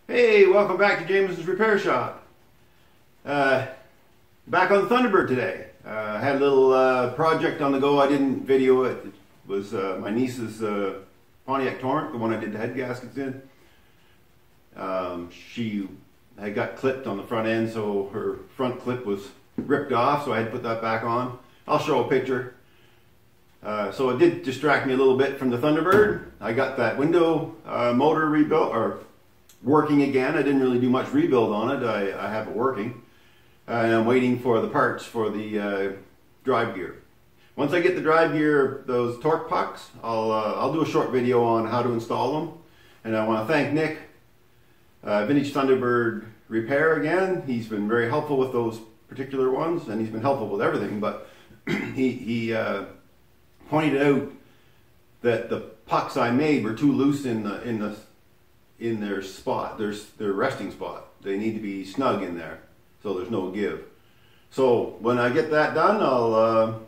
Hey, welcome back to James's Repair Shop. Back on the Thunderbird today. I had a little project on the go. I didn't video it. It was my niece's Pontiac Torrent, the one I did the head gaskets in. She had got clipped on the front end, so her front clip was ripped off, so I had to put that back on. I'll show a picture. So it did distract me a little bit from the Thunderbird. I got that window motor rebuilt, or working again. I didn't really do much rebuild on it. I have it working. And I'm waiting for the parts for the drive gear. Once I get the drive gear, those torque pucks, I'll do a short video on how to install them. And I want to thank Nick, Vintage Thunderbird Repair again. He's been very helpful with those particular ones, and he's been helpful with everything, but he pointed out that the pucks I made were too loose in their spot, their resting spot. They need to be snug in there, so there's no give. So when I get that done, I'll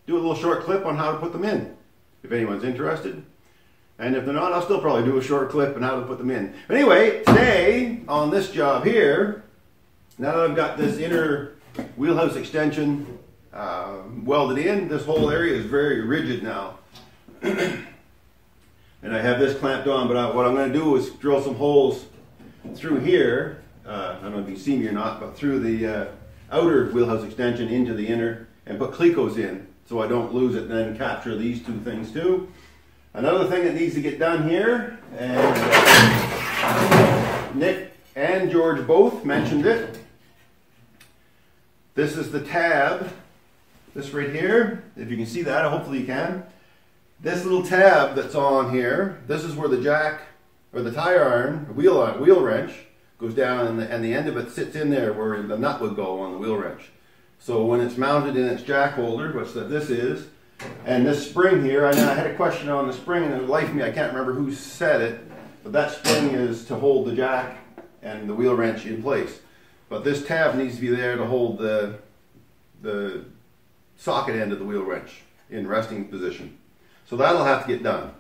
do a little short clip on how to put them in, if anyone's interested. And if they're not, I'll still probably do a short clip on how to put them in. But anyway, today on this job here, now that I've got this inner wheelhouse extension welded in, this whole area is very rigid now. And I have this clamped on, but what I'm going to do is drill some holes through here. I don't know if you can see me or not, but through the outer wheelhouse extension into the inner, and put clecos in so I don't lose it, and then capture these two things too. Another thing that needs to get done here, and Nick and George both mentioned it. This is the tab, this right here, if you can see that, hopefully you can. This little tab that's on here, this is where the jack, or the tire iron, wheel wrench, goes down, and the end of it sits in there where the nut would go on the wheel wrench. So when it's mounted in its jack holder, which this is, and this spring here, I had a question on the spring, and it life of me, I can't remember who said it, but that spring is to hold the jack and the wheel wrench in place. But this tab needs to be there to hold the socket end of the wheel wrench in resting position. So that'll have to get done.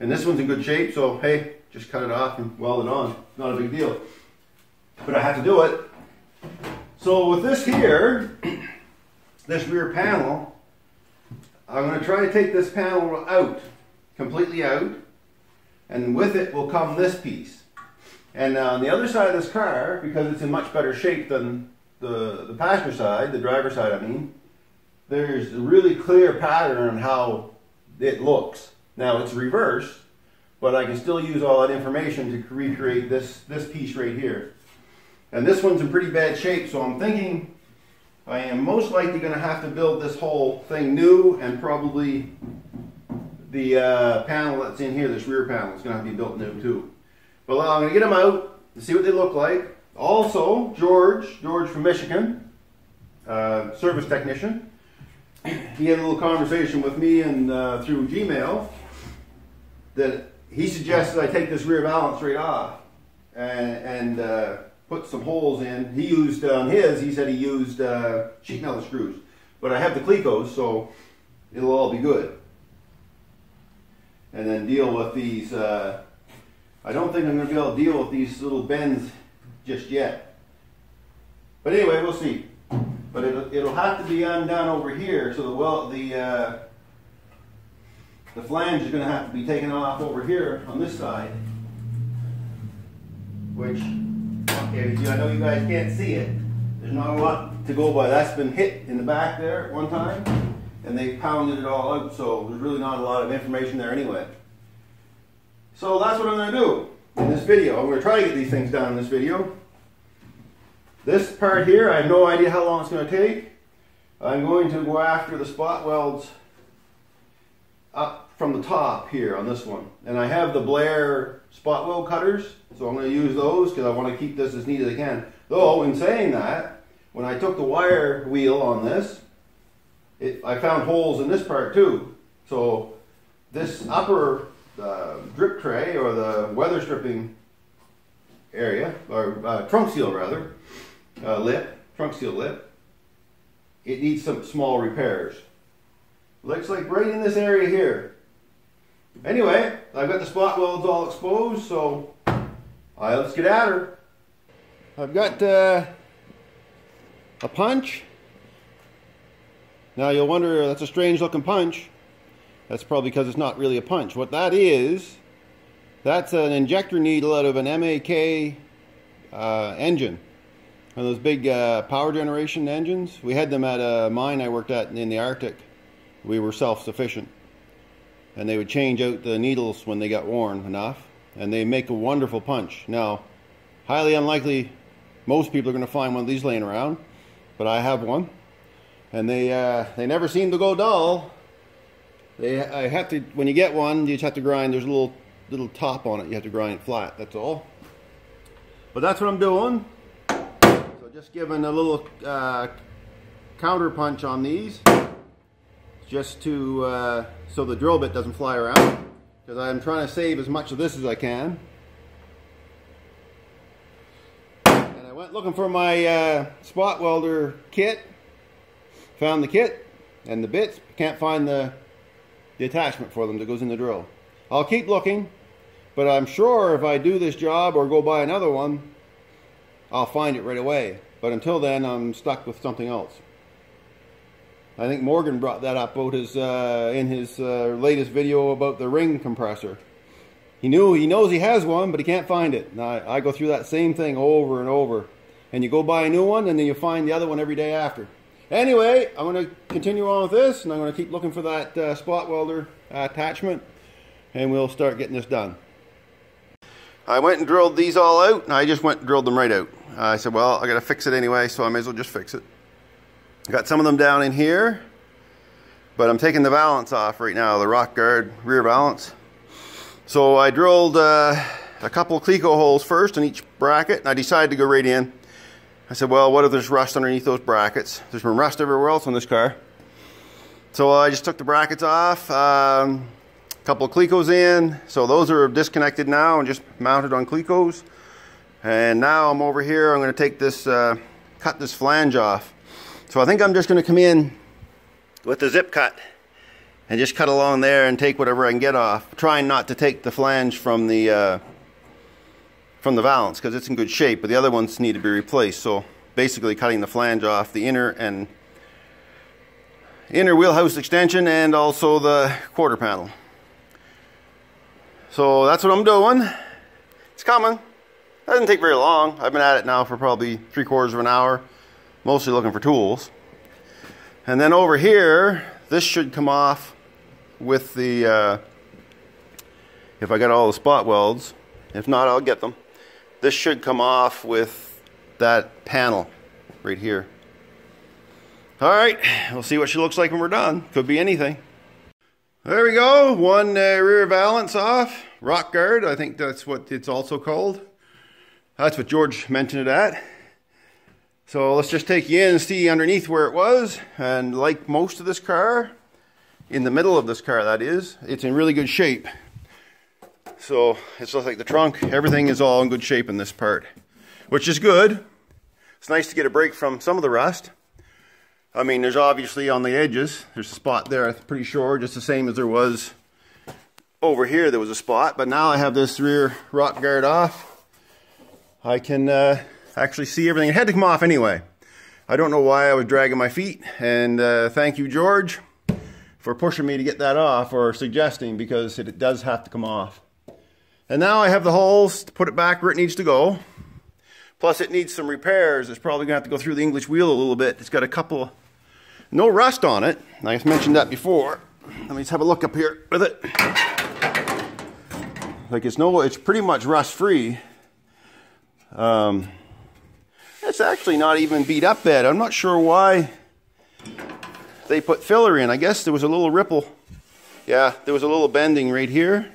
And this one's in good shape, so hey, just cut it off and weld it on. Not a big deal. But I have to do it. So with this here, this rear panel, I'm going to try to take this panel out, completely out, and with it will come this piece. And on the other side of this car, because it's in much better shape than the passenger side, the driver's side I mean, there's a really clear pattern on how it looks. Now it's reversed, but I can still use all that information to recreate this piece right here. And this one's in pretty bad shape, so I'm thinking I am most likely going to have to build this whole thing new, and probably the panel that's in here, this rear panel, is going to have to be built new too. But I'm going to get them out and see what they look like. Also, George from Michigan, service technician, he had a little conversation with me and through Gmail that he suggested I take this rear valance right off and put some holes in. He used on his, he said he used sheet metal screws, but I have the clecos, so it'll all be good. And then deal with these. I don't think I'm going to be able to deal with these little bends just yet. But anyway, we'll see. But it'll have to be undone over here, so the flange is going to have to be taken off over here on this side. Which, okay, I know you guys can't see it. There's not a lot to go by. That's been hit in the back there at one time, and they pounded it all out, so there's really not a lot of information there anyway. So that's what I'm going to do in this video. I'm going to try to get these things done in this video. This part here, I have no idea how long it's going to take. I'm going to go after the spot welds up from the top here on this one. And I have the Blair spot weld cutters, so I'm going to use those because I want to keep this as neat as I can. Though, in saying that, when I took the wire wheel on this, I found holes in this part too. So this upper drip tray, or the weather stripping area, or trunk seal rather, trunk seal lip, it needs some small repairs. Looks like right in this area here. Anyway, I've got the spot welds all exposed, so Alright, let's get at her. I've got a punch. Now you'll wonder, that's a strange looking punch. That's probably because it's not really a punch. What that is, that's an injector needle out of an MAK engine. One of those big power generation engines. We had them at a mine I worked at in the Arctic. We were self-sufficient. And they would change out the needles when they got worn enough. And they make a wonderful punch. Now, highly unlikely most people are going to find one of these laying around. But I have one. And they never seem to go dull. I have to, when you get one, you just have to grind. There's a little top on it. You have to grind it flat. That's all. But that's what I'm doing. So just giving a little counter punch on these, just to so the drill bit doesn't fly around. Because I'm trying to save as much of this as I can. And I went looking for my spot welder kit. Found the kit and the bits. Can't find the attachment for them that goes in the drill. I'll keep looking, but I'm sure if I do this job or go buy another one, I'll find it right away. But until then, I'm stuck with something else. I think Morgan brought that up about his in his latest video about the ring compressor. He knows he has one, but he can't find it. And I go through that same thing over and over. And you go buy a new one, and then you find the other one every day after. Anyway, I'm going to continue on with this, and I'm going to keep looking for that spot welder attachment, and we'll start getting this done. I went and drilled these all out, and I just went and drilled them right out. I said, well, I got to fix it anyway, so I may as well just fix it. I got some of them down in here, but I'm taking the valance off right now, the rock guard rear valance. So I drilled a couple of Cleco holes first in each bracket, and I decided to go right in. I said, well, what if there's rust underneath those brackets? There's been rust everywhere else on this car. So I just took the brackets off, a couple of Clecos in. So those are disconnected now and just mounted on Clecos. And now I'm over here, I'm going to take this, cut this flange off. So I think I'm just going to come in with the zip cut and just cut along there and take whatever I can get off. Trying not to take the flange from the valance because it's in good shape, but the other ones need to be replaced. So basically cutting the flange off the inner wheelhouse extension and also the quarter panel. So that's what I'm doing. It's coming. Doesn't take very long. I've been at it now for probably 3/4 of an hour, mostly looking for tools. And then over here, this should come off with the if I got all the spot welds. If not, I'll get them. This should come off with that panel right here. Alright, we'll see what she looks like when we're done. Could be anything. There we go, one rear valance off. Rock guard, I think that's what it's also called. That's what George mentioned it at. So let's just take you in and see underneath where it was. And like most of this car, in the middle of this car that is, it's in really good shape. So it's just like the trunk, everything is all in good shape in this part, which is good. It's nice to get a break from some of the rust. I mean, there's obviously on the edges, there's a spot there, I'm pretty sure, just the same as there was over here, there was a spot. But now I have this rear rock guard off. I can actually see everything. It had to come off anyway. I don't know why I was dragging my feet. And thank you, George, for pushing me to get that off, or suggesting, because it does have to come off. And now I have the holes to put it back where it needs to go. Plus it needs some repairs. It's probably going to have to go through the English wheel a little bit. It's got a couple, no rust on it. I mentioned that before. Let me just have a look up here with it. Like it's pretty much rust free. It's actually not even beat up bad. I'm not sure why they put filler in. I guess there was a little ripple. Yeah, there was a little bending right here.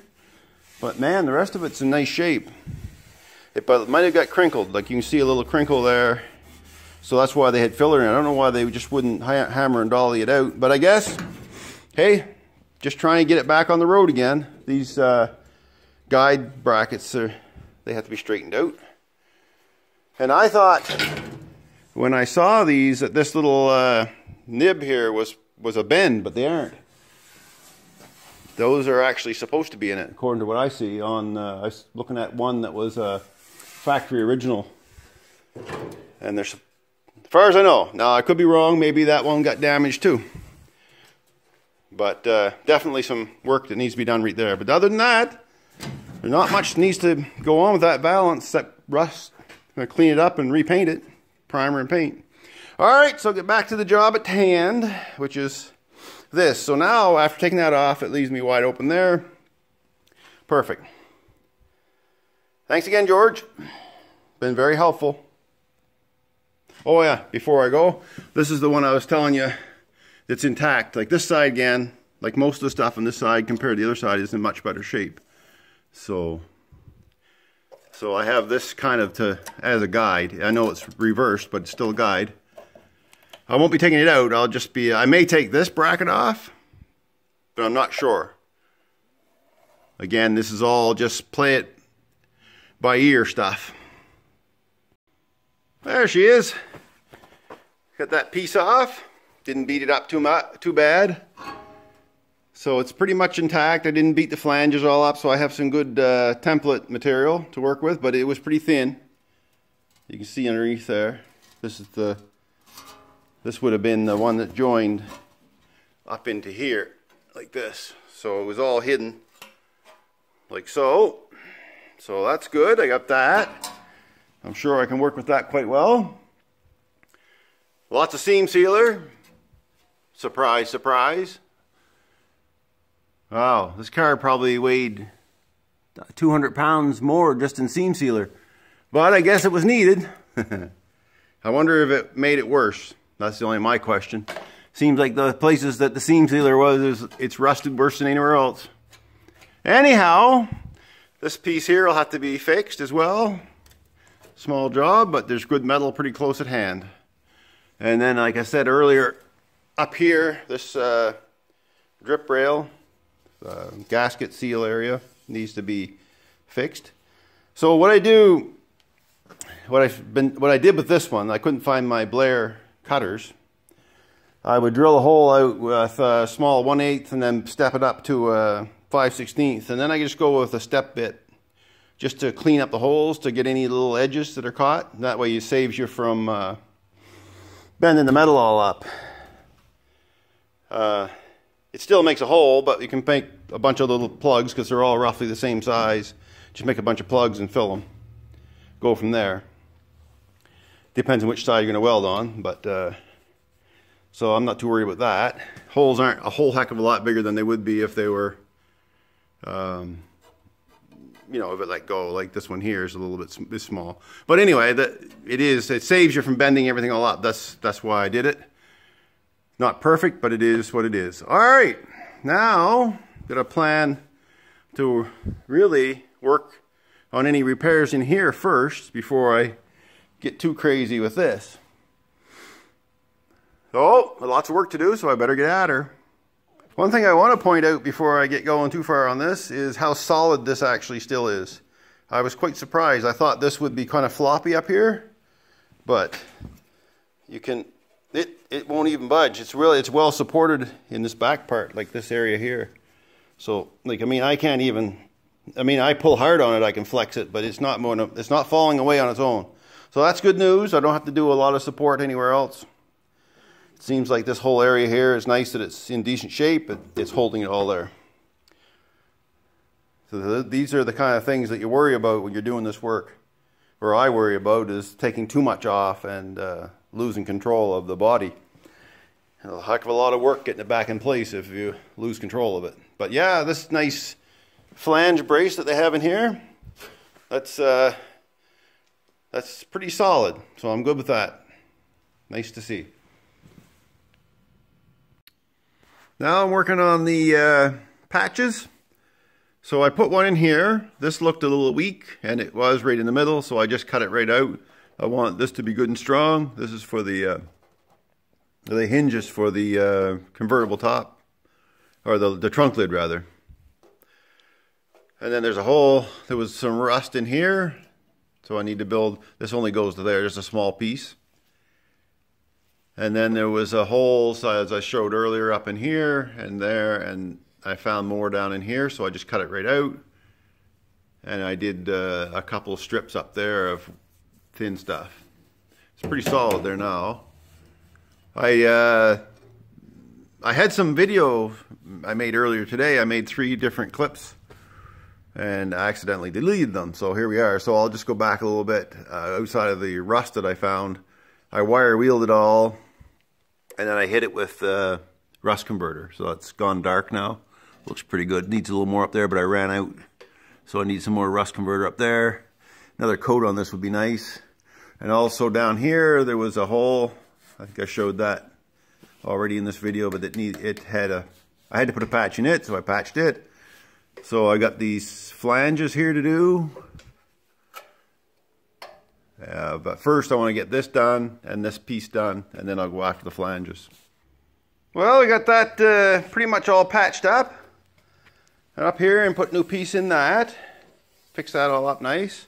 But man, the rest of it's in nice shape. It might have got crinkled. Like you can see a little crinkle there. So that's why they had filler in. I don't know why they just wouldn't hammer and dolly it out. But I guess, hey, just trying to get it back on the road again. These guide brackets, they have to be straightened out. And I thought, when I saw these, that this little nib here was a bend, but they aren't. Those are actually supposed to be in it, according to what I see on, I was looking at one that was factory original. And there's, as far as I know, now I could be wrong, maybe that one got damaged too. But definitely some work that needs to be done right there. But other than that, there's not much needs to go on with that valve except rust. I'm going to clean it up and repaint it, primer and paint. Alright, so get back to the job at hand, which is this. So now, after taking that off, it leaves me wide open there. Perfect. Thanks again, George. Been very helpful. Oh yeah, before I go, this is the one I was telling you that's intact. Like this side again, like most of the stuff on this side compared to the other side is in much better shape. So I have this kind of as a guide. I know it's reversed, but it's still a guide. I won't be taking it out. I may take this bracket off, but I'm not sure. Again, this is all just play it by ear stuff. There she is. Got that piece off. Didn't beat it up too bad. So it's pretty much intact. I didn't beat the flanges all up, so I have some good template material to work with, but it was pretty thin. You can see underneath there. This would have been the one that joined up into here, like this. So it was all hidden, like so. So that's good, I got that. I'm sure I can work with that quite well. Lots of seam sealer. Surprise, surprise. Wow, this car probably weighed 200 pounds more just in seam sealer. But I guess it was needed. I wonder if it made it worse. That's only my question. Seems like the places that the seam sealer was, it's rusted worse than anywhere else. Anyhow, this piece here will have to be fixed as well. Small job, but there's good metal pretty close at hand. And then, like I said earlier, up here, this drip rail, gasket seal area needs to be fixed. So what I did with this one, I couldn't find my Blair cutters. I would drill a hole out with a small 1/8 and then step it up to a 5/16, and then I just go with a step bit just to clean up the holes to get any little edges that are caught. That way it saves you from bending the metal all up. It still makes a hole, but you can make a bunch of little plugs because they're all roughly the same size. Just make a bunch of plugs and fill them. Go from there. Depends on which side you're going to weld on, but so I'm not too worried about that. Holes aren't a whole heck of a lot bigger than they would be if they were, you know, if it let go. Like this one here is a little bit small. But anyway, it saves you from bending everything all up. That's why I did it. Not perfect, but it is what it is. All right, now got a plan to really work on any repairs in here first before I get too crazy with this. So, lots of work to do, so I better get at her. One thing I want to point out before I get going too far on this is how solid this actually still is. I was quite surprised. I thought this would be kind of floppy up here, but you can, it won't even budge. It's well supported in this back part, like this area here. So, like, I mean, I pull hard on it, I can flex it, but it's not falling away on its own. So that's good news. I don't have to do a lot of support anywhere else. It seems like this whole area here is nice that it's in decent shape, but it's holding it all there. So these are the kind of things that you worry about when you're doing this work. Or I worry about is taking too much off and losing control of the body. A heck of a lot of work getting it back in place if you lose control of it. But yeah, this nice flange brace that they have in here, that's pretty solid, so I'm good with that. Nice to see. Now I'm working on the patches. So I put one in here. This looked a little weak, and it was right in the middle, so I just cut it right out. I want this to be good and strong. This is for the hinges for the convertible top, or the trunk lid rather. And then there's a hole. There was some rust in here, so I need to build. This only goes to there, just a small piece. And then there was a hole, so as I showed earlier, up in here and there, and I found more down in here, so I just cut it right out. and I did a couple of strips up there of thin stuff. It's pretty solid there now. I had some video I made earlier today. I made 3 different clips and I accidentally deleted them, so here we are. So I'll just go back a little bit outside of the rust that I found. I wire wheeled it all, and then I hit it with rust converter, so it's gone dark now. Looks pretty good. Needs a little more up there, but I ran out, so I need some more rust converter up there. Another coat on this would be nice. And also down here there was a hole. I think I showed that already in this video, but I had to put a patch in it, so I patched it. So I got these flanges here to do. But first I want to get this done and this piece done, and then I'll go after the flanges. Well, we got that pretty much all patched up. And up here and put a new piece in that. Fix that all up nice.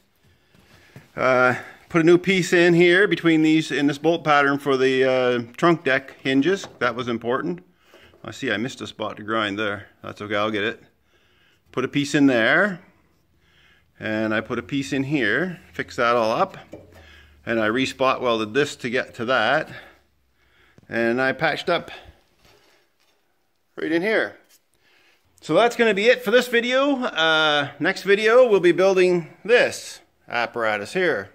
Put a new piece in here between these, in this bolt pattern for the trunk deck hinges. That was important. I see I missed a spot to grind there. That's okay, I'll get it. Put a piece in there. And I put a piece in here. Fix that all up. And I re-spot welded this to get to that. And I patched up right in here. So that's going to be it for this video. Next video we'll be building this apparatus here.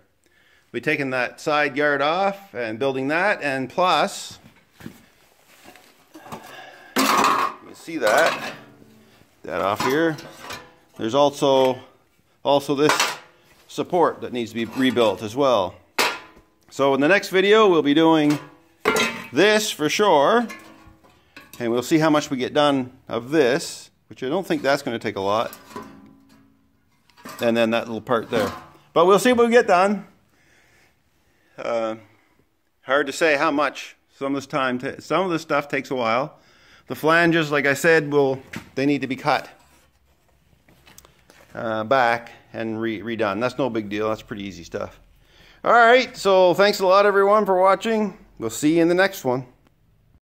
We'll be taking that side guard off and building that, and plus, you can see that off here. There's also this support that needs to be rebuilt as well. So in the next video we'll be doing this for sure, and we'll see how much we get done of this, which I don't think that's going to take a lot, and then that little part there. But we'll see what we get done. Hard to say how much. Some of this stuff takes a while. The flanges, like I said, they need to be cut back and redone. That's no big deal. That's pretty easy stuff. All right, so thanks a lot everyone for watching. We'll see you in the next one.